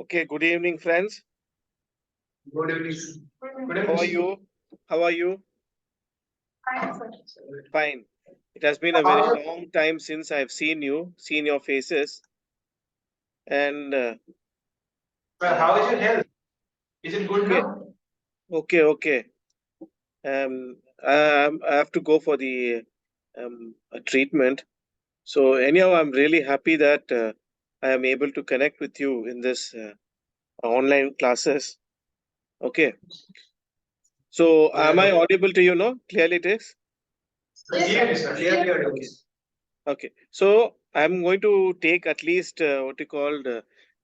Okay, good evening, friends. Good evening. Good How are evening. you? How are you? Fine, Fine. It has been a very long time since I've seen your faces. And How is your health? Is it good okay, now? okay. I have to go for the treatment. So anyhow, I'm really happy that I am able to connect with you in this online classes. Okay. So am I audible to you now? Clearly it is. Clearly, sir. Clearly, Okay. Okay, so I'm going to take at least what you called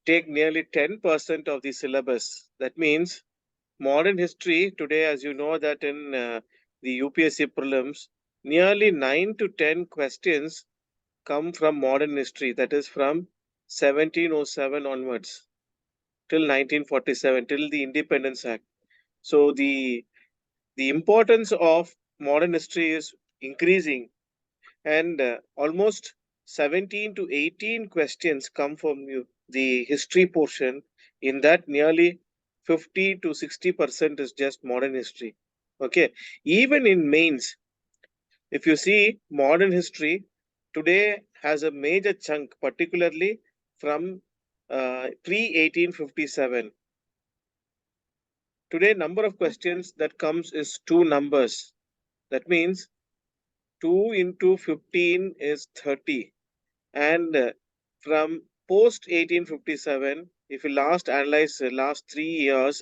take nearly 10% of the syllabus. That means modern history today, as you know, that in the UPSC prelims, nearly 9 to 10 questions come from modern history. That is from 1707 onwards till 1947, till the Independence Act. So the importance of modern history is increasing, and almost 17 to 18 questions come from the history portion. In that, nearly 50 to 60% is just modern history. Okay, even in mains, if you see modern history today has a major chunk, particularly from pre 1857. Today, number of questions that comes is two numbers. That means 2 into 15 is 30. And from post 1857, if you last analyze the last 3 years,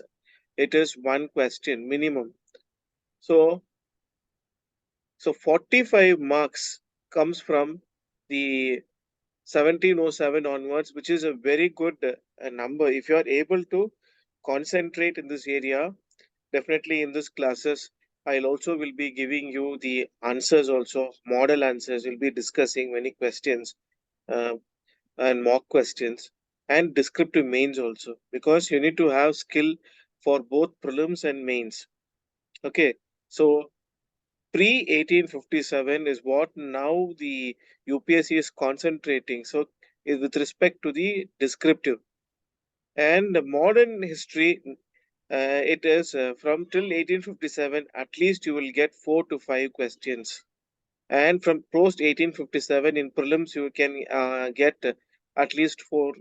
it is one question minimum. So 45 marks comes from the 1707 onwards, which is a very good number. If you are able to concentrate in this area, definitely in this classes, I'll also will be giving you the answers also, model answers. We'll be discussing many questions. Uh, and mock questions and descriptive mains also, because you need to have skill for both prelims and mains. Okay, so pre 1857 is what now the UPSC is concentrating. So is with respect to the descriptive and the modern history. It is from till 1857, at least you will get 4 to 5 questions, and from post 1857 in prelims you can get at least 4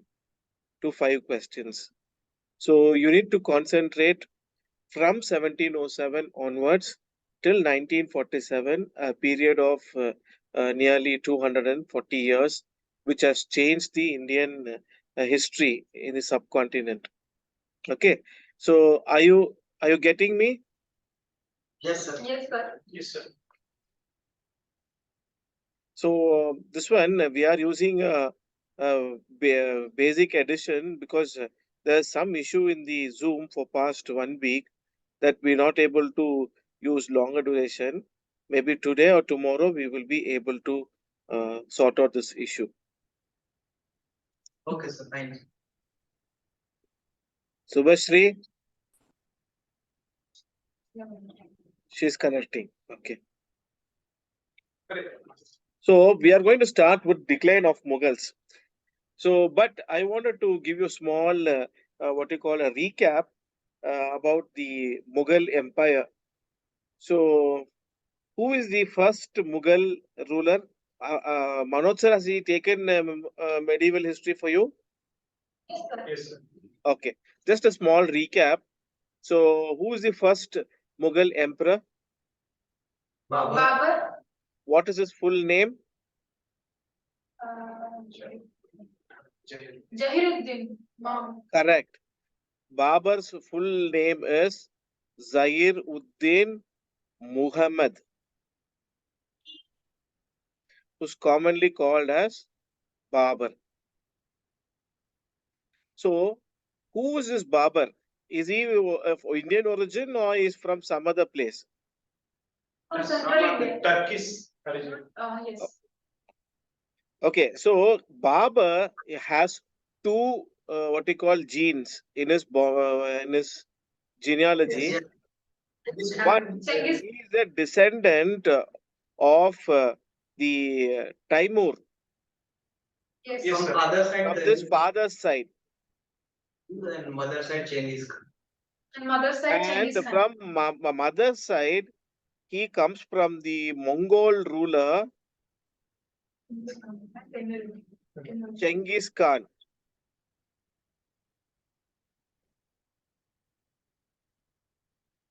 to 5 questions. So you need to concentrate from 1707 onwards till 1947, a period of nearly 240 years, which has changed the Indian history in the subcontinent. Okay, so are you getting me? Yes, sir. Yes, sir. Yes, sir. So this one we are using a basic edition because there's some issue in the Zoom for past 1 week that we're not able to use longer duration. Maybe today or tomorrow we will be able to sort out this issue. Okay, sir. Thank you. Subhashri, she's connecting. Okay. So we are going to start with decline of Mughals. So, but I wanted to give you a small, what you call a recap about the Mughal Empire. So, who is the first Mughal ruler? Manoj sir, has he taken medieval history for you? Yes, sir. Yes, sir. Okay, just a small recap. So, who is the first Mughal emperor? Babar. What is his full name? Jahiruddin. Mom. Correct. Babar's full name is Zahir Uddin Muhammad, who's commonly called as Babar. So, who is this Babar? Is he of Indian origin or is from some other place? From Central India. Turkish origin. Yes. Okay, so Babar has two what we call genes in his in his genealogy. Yes. Yes. One, Genghis. he is a descendant of the Timur. Yes, yes, from sir. Other side, From this father's side. and mother side, Chinese. And mother side, And Chinese Khan. from mother's side, he comes from the Mongol ruler Genghis Khan.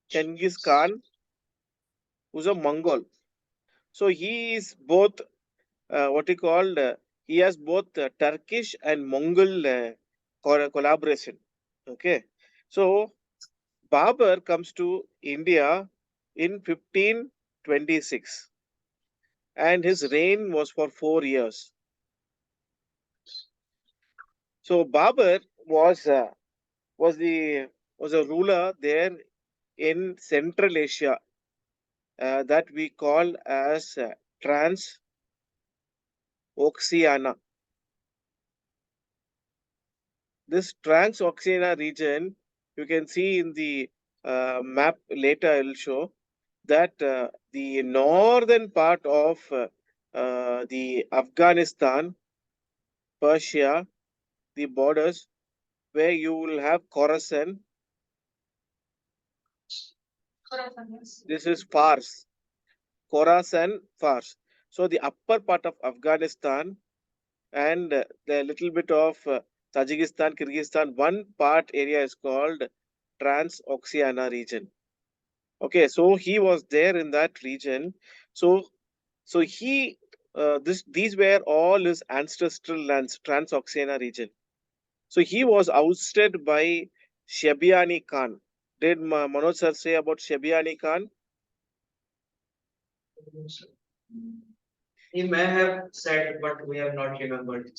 Genghis Khan was a Mongol. So he is both what he called, he has both Turkish and Mongol collaboration. Okay. So Babur comes to India in 1526 and his reign was for 4 years. So Babur was the was a ruler there in Central Asia that we call as Transoxiana. This Transoxiana region, you can see in the map later, I will show that the northern part of the Afghanistan, Persia, the borders, where you will have Khorasan. This is Fars, Khorasan, Fars. So the upper part of Afghanistan and the little bit of Tajikistan, Kyrgyzstan, one part area is called Transoxiana region. Okay, so he was there in that region. So, so he, these were all his ancestral lands, Transoxiana region. So he was ousted by Shabiani Khan. Did Manoj sir say about Shabiani Khan? He may have said, but we have not remembered.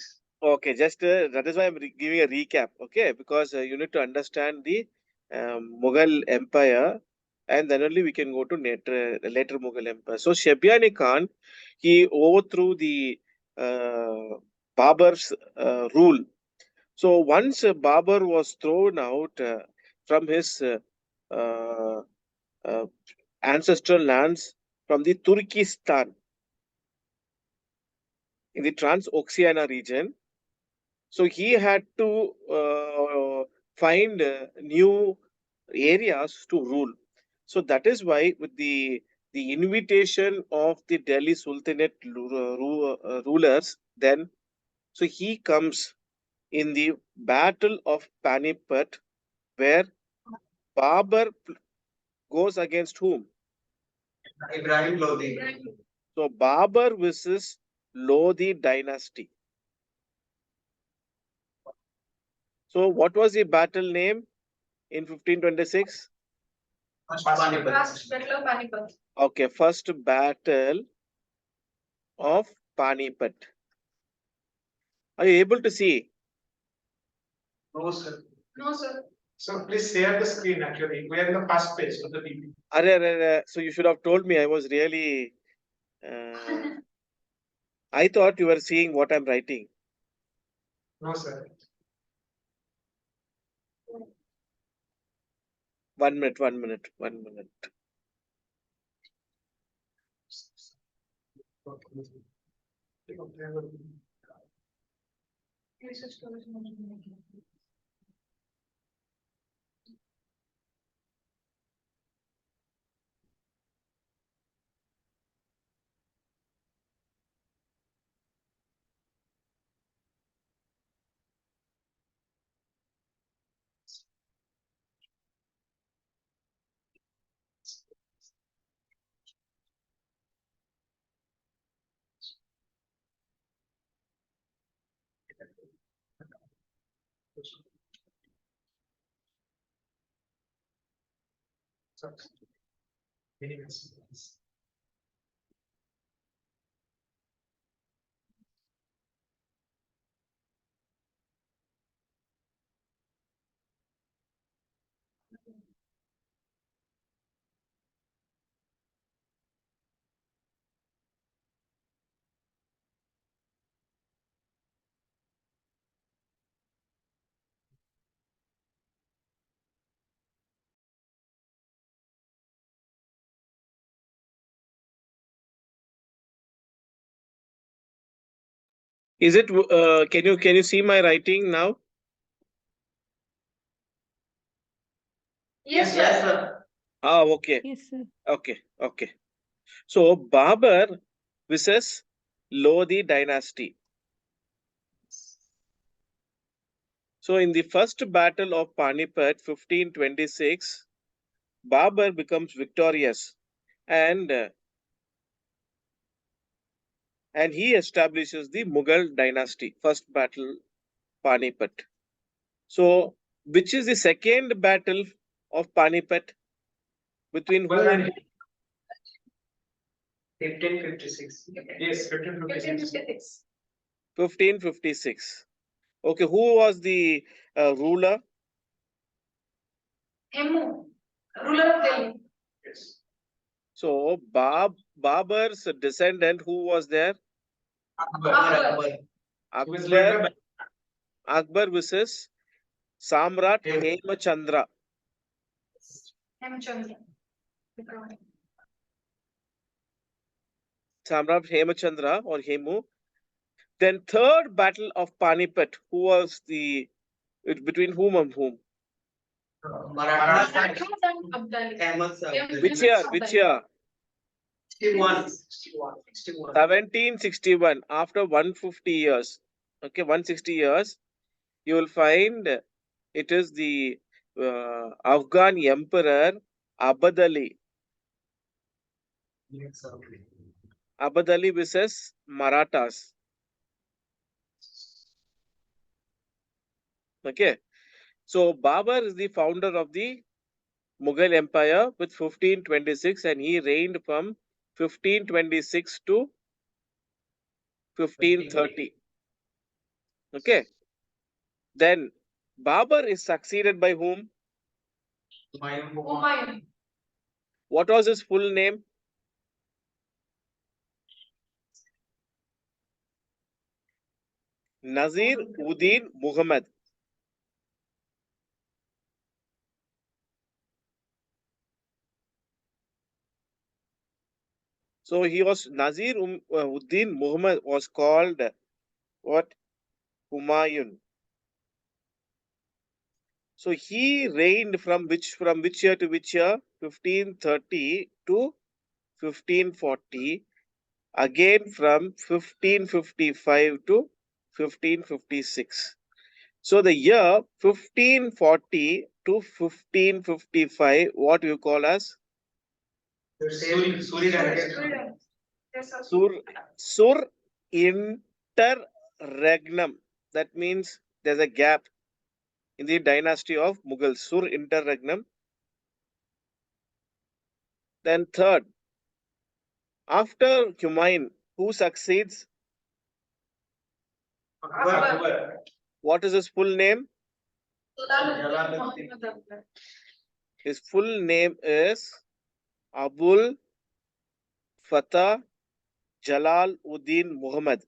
Okay, just that is why I'm giving a recap. Okay, because you need to understand the Mughal Empire, and then only we can go to later Mughal Empire. So Shabiani Khan, he overthrew the Babur's rule. So once Babur was thrown out from his uh, uh, ancestral lands from the Turkestan in the Transoxiana region, so he had to find new areas to rule. So that is why, with the invitation of the Delhi Sultanate rulers, then so he comes in the Battle of Panipat, where Babur goes against whom? Ibrahim Lodi. So Babur versus Lodi dynasty. So what was the battle name in 1526? Panipat. First Battle of Panipat. Okay, first battle of Panipat. Are you able to see? No, sir. No, sir. So please share the screen actually. We are in the first page of the PPT. So you should have told me. I was really. Uh, I thought you were seeing what I'm writing. No, sir. 1 minute, 1 minute, 1 minute. Is it? Can you see my writing now? Yes, yes, sir. Ah, okay, Yes, sir. okay. So Babur versus Lodi dynasty. So in the first battle of Panipat, 1526, Babur becomes victorious, and and he establishes the Mughal dynasty. First battle, Panipat. So, which is the second battle of Panipat? Between whom and whom? 1556. Yes, 1556. 1556. Okay, who was the ruler? Hemu, ruler of Delhi. Yes. So, Babur's descendant, who was there? Akbar. He was led Akbar. by Akbar versus Samrat Hem- Hemachandra. Hemchandra. Samrat Hemachandra or Hemu. Then third battle of Panipat, who was the between whom and whom? Marathas and Abdali. Which year? Which year? 61. 1761. After 150 years. Okay, 160 years. You will find it is the Afghan emperor Abad Ali. Abad Ali versus Marathas. Okay. So Babur is the founder of the Mughal Empire with 1526, and he reigned from 1526 to 1530. Okay. Then Babur is succeeded by whom? Humayun. What was his full name? Nazir Uddin Muhammad. So he was Nazir Uddin Muhammad was called what? Humayun. So he reigned from which year to which year? 1530 to 1540. Again from 1555 to 1556. So the year 1540 to 1555, what you call as Suri dynasty. Sur Sur interregnum. That means there's a gap in the dynasty of Mughals. Sur interregnum. Then third, after Humayun, who succeeds? Akbar. What is his full name? Jalaluddin. His full name is Abul Fatah Jalal Uddin Muhammad,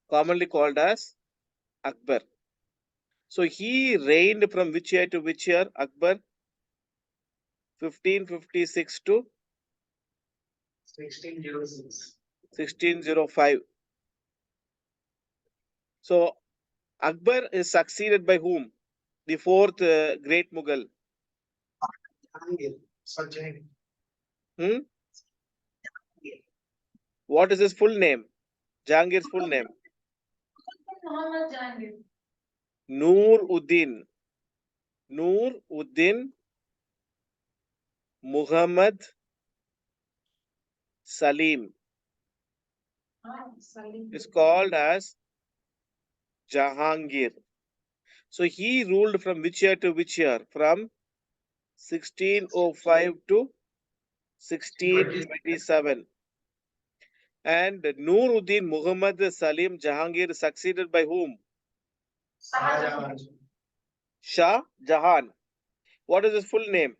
commonly called as Akbar. So he reigned from which year to which year? Akbar 1556 to 1606. 1605. So Akbar is succeeded by whom? The fourth great Mughal. Jahangir. Sajjad. Hmm? What is his full name? Jahangir's full name? Muhammad Jahangir. Noor Uddin. Noor Uddin Muhammad Salim Salim. is called as Jahangir. So he ruled from which year to which year? From 1605 to 1627. And Nuruddin Muhammad Salim Jahangir succeeded by whom? Shahjahan. Shah Jahan. What is his full name?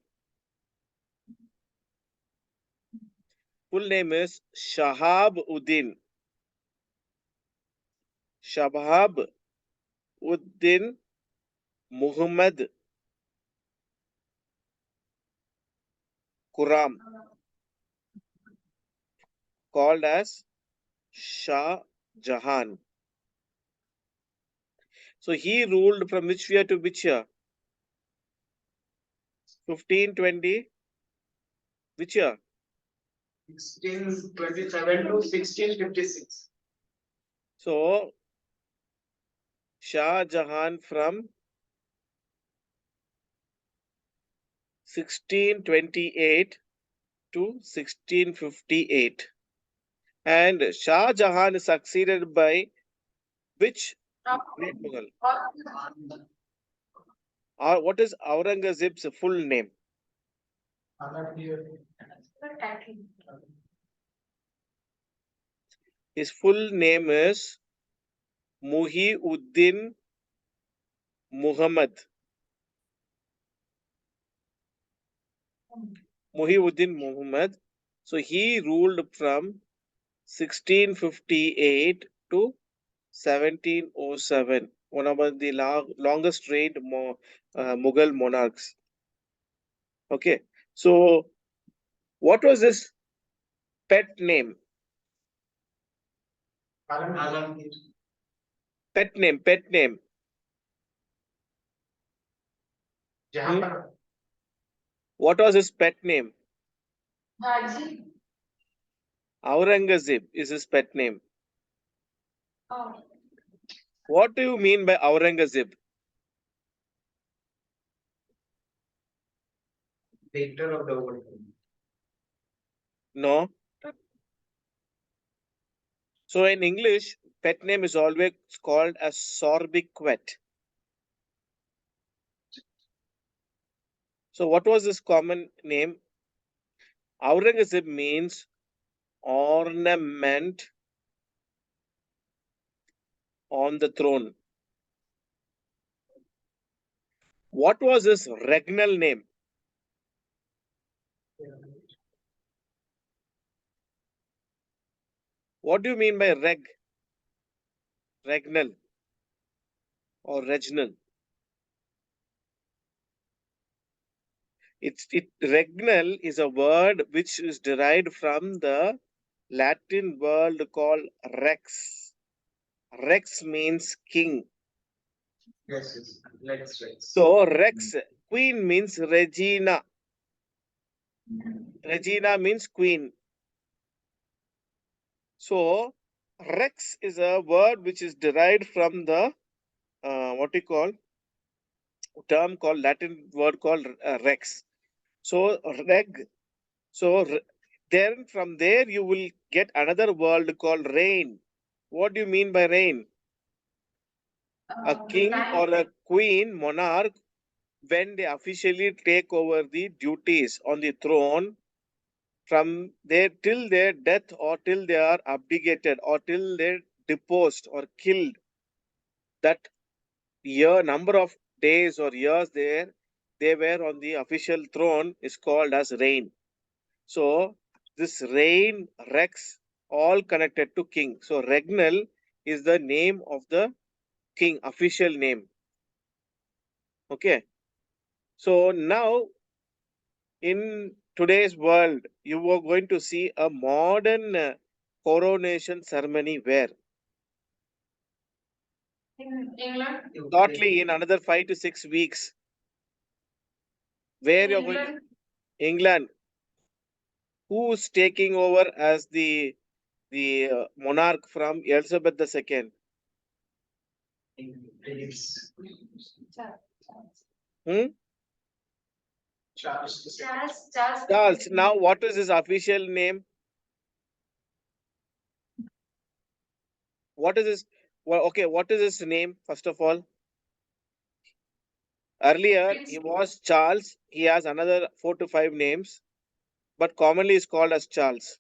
Full name is Shahab Uddin. Shahab Uddin Muhammad Khurram, called as Shah Jahan. So he ruled from which year to which year? 1520, which year? 1627 to 1656. So Shah Jahan from 1628 to 1658. And Shah Jahan is succeeded by which great Mughal? Or what is Aurangzeb's full name? His full name is Muhyiddin Muhammad. Muhyiddin Muhammad. So he ruled from 1658 to 1707. One of the longest reigned Mughal monarchs. Okay. So what was his pet name? Pet name. Pet name. Hmm? What was his pet name? Aurangzeb is his pet name. What do you mean by Aurangzeb? Painter of the world. No. So in English, pet name is always called as Sorbiquet. So what was this common name? Aurangzeb means ornament on the throne. What was his regnal name? What do you mean by regnal or regnal? Regnal is a word which is derived from the Latin word called rex. Rex means king. Yes. Rex. So Rex, queen means Regina. Regina means queen. So Rex is a word which is derived from the what we call term called Latin word called Rex. So reg. So then from there you will get another word called reign. What do you mean by reign? A king or a queen monarch, when they officially take over the duties on the throne, from there till their death or till they are abdicated or till they're deposed or killed, that year number of days or years there they were on the official throne is called as reign. So this reign, rex, all connected to king. So regnal is the name of the king, official name. Okay. So now in today's world, you are going to see a modern coronation ceremony where In England. shortly in another 5 to 6 weeks, where you're going to England, who's taking over as the monarch from Elizabeth II? Hmm? Charles. Charles. Now, what is his official name? What is his? Well, okay. What is his name? First of all, earlier he was Charles. He has another 4 to 5 names, but commonly is called as Charles.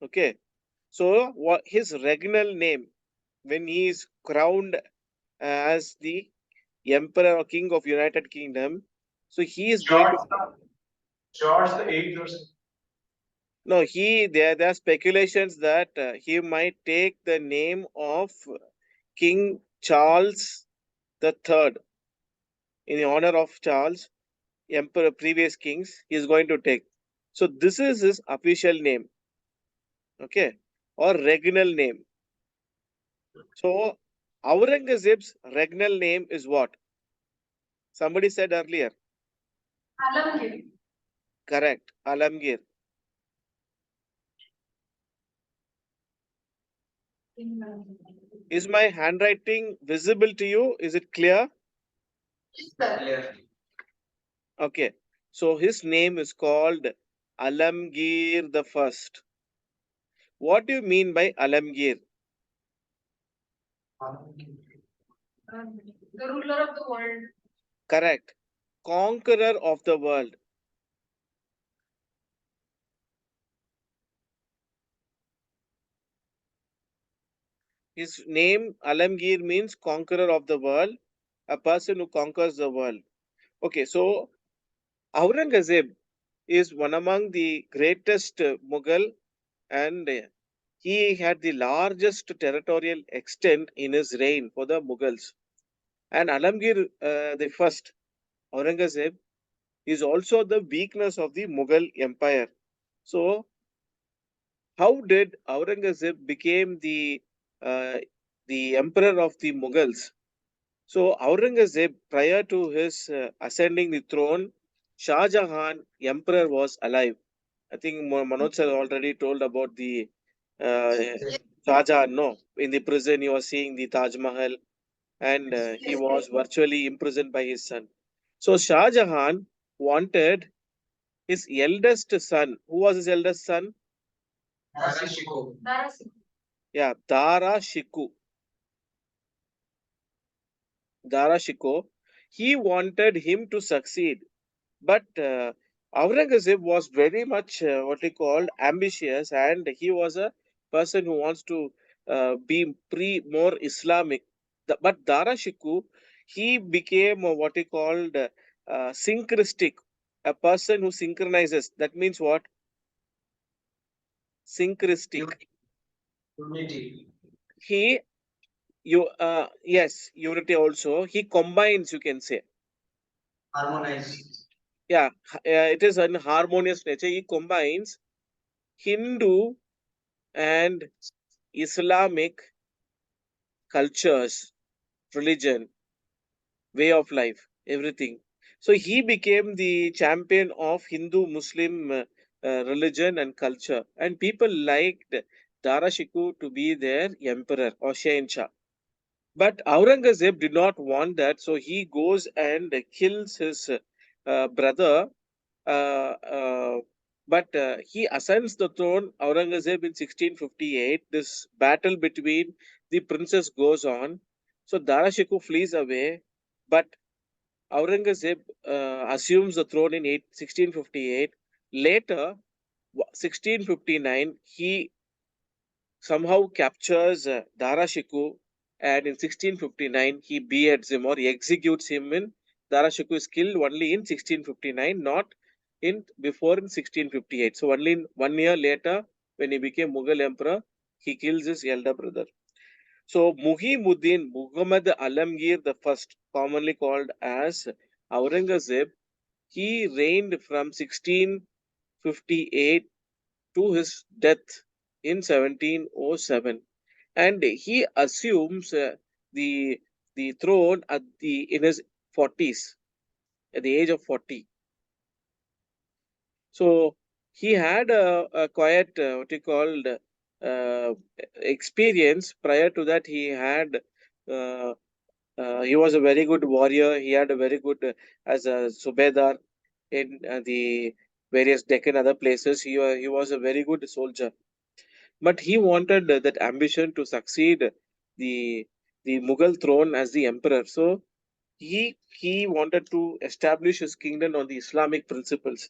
Okay. So, what his regnal name when he is crowned as the Emperor or King of United Kingdom? So he is going George. to George the Eighth or something. no. There are speculations that he might take the name of King Charles the Third in honor of Charles, Emperor previous kings. He is going to take. So this is his official name, okay, or regnal name. So Aurangzeb's regnal name is what? Somebody said earlier. Alamgir. Correct, Alamgir. Is my handwriting visible to you? Is it clear? Clear. Okay. So his name is called Alamgir the First. What do you mean by Alamgir? The ruler of the world. Correct. Conqueror of the world. His name Alamgir means conqueror of the world, a person who conquers the world. Okay, so Aurangzeb is one among the greatest Mughal, and he had the largest territorial extent in his reign for the Mughals. And Alamgir the first, Aurangzeb, is also the weakness of the Mughal empire. So, how did Aurangzeb became uh, the emperor of the Mughals? So, Aurangzeb, prior to his ascending the throne, Shah Jahan, emperor, was alive. I think Manoj sir already told about the uh, Shah Jahan. No, in the prison, he was seeing the Taj Mahal, and he was virtually imprisoned by his son. So, Shah Jahan wanted his eldest son. Who was his eldest son? Darashiko. Yeah, Dara Shiku. Dara Shiko. He wanted him to succeed. But Aurangzeb was very much what he called ambitious, and he was a person who wants to be more Islamic. But Dara Shikoh, he became what he called synchristic, a person who synchronizes. That means what? Synchristic. Unity. He yes, unity also. He combines, you can say. Harmonize. Yeah, it is an harmonious nature. He combines Hindu and Islamic cultures, religion, way of life, everything. So he became the champion of Hindu Muslim religion and culture, and people liked Darashiku to be their emperor or Shahenshah. But Aurangzeb did not want that, so he goes and kills his brother. But he ascends the throne, Aurangzeb, in 1658. This battle between the princes goes on. So Darashikoh flees away, but Aurangzeb assumes the throne in 1658. Later, 1659, he somehow captures Darashikoh, and in 1659 he beheads him or he executes him. In Darashikoh is killed only in 1659, not in before in 1658. So only in 1 year later, when he became Mughal emperor, he kills his elder brother. So Muhimuddin Muhammad Alamgir the first, commonly called as Aurangzeb, he reigned from 1658 to his death in 1707, and he assumes the throne at the in his 40s, at the age of 40. So he had a quiet what he called experience. Prior to that, uh, he was a very good warrior. He had a very good as a subedar in the various Deccan other places. He was a very good soldier, but he wanted that ambition to succeed the the Mughal throne as the emperor. So he wanted to establish his kingdom on the Islamic principles.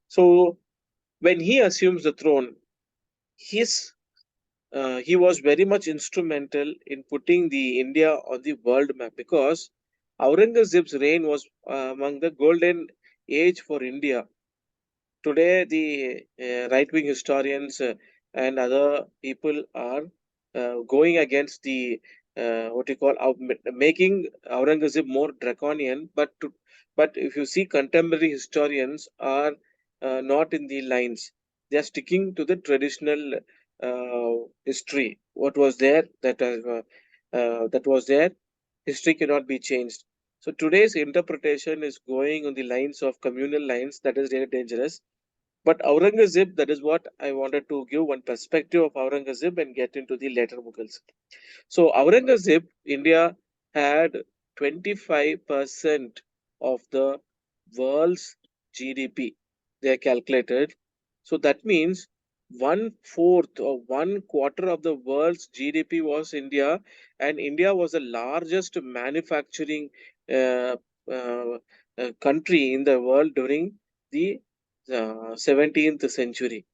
So when he assumes the throne, his he was very much instrumental in putting the India on the world map, because Aurangzeb's reign was among the golden age for India. Today, the right-wing historians and other people are going against the what you call making Aurangzeb more draconian. But if you see, contemporary historians are not in the lines. They are sticking to the traditional history. What was there, that was there. History cannot be changed. So today's interpretation is going on the lines of communal lines. That is really dangerous. But Aurangzeb, that is what I wanted to give one perspective of Aurangzeb and get into the later Mughals. So Aurangzeb, India had 25% of the world's GDP. They are calculated. So that means one fourth or one quarter of the world's GDP was India, and India was the largest manufacturing uh, uh, country in the world during the 17th century.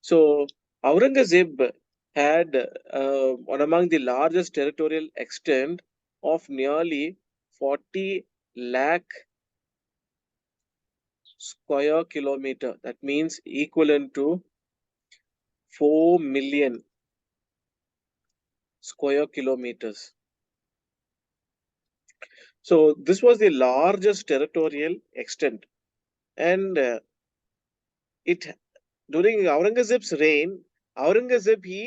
So Aurangzeb had one among the largest territorial extent of nearly 40 lakh square kilometer. That means equivalent to 4 million square kilometers. So this was the largest territorial extent, and it during Aurangzeb's reign, Aurangzeb he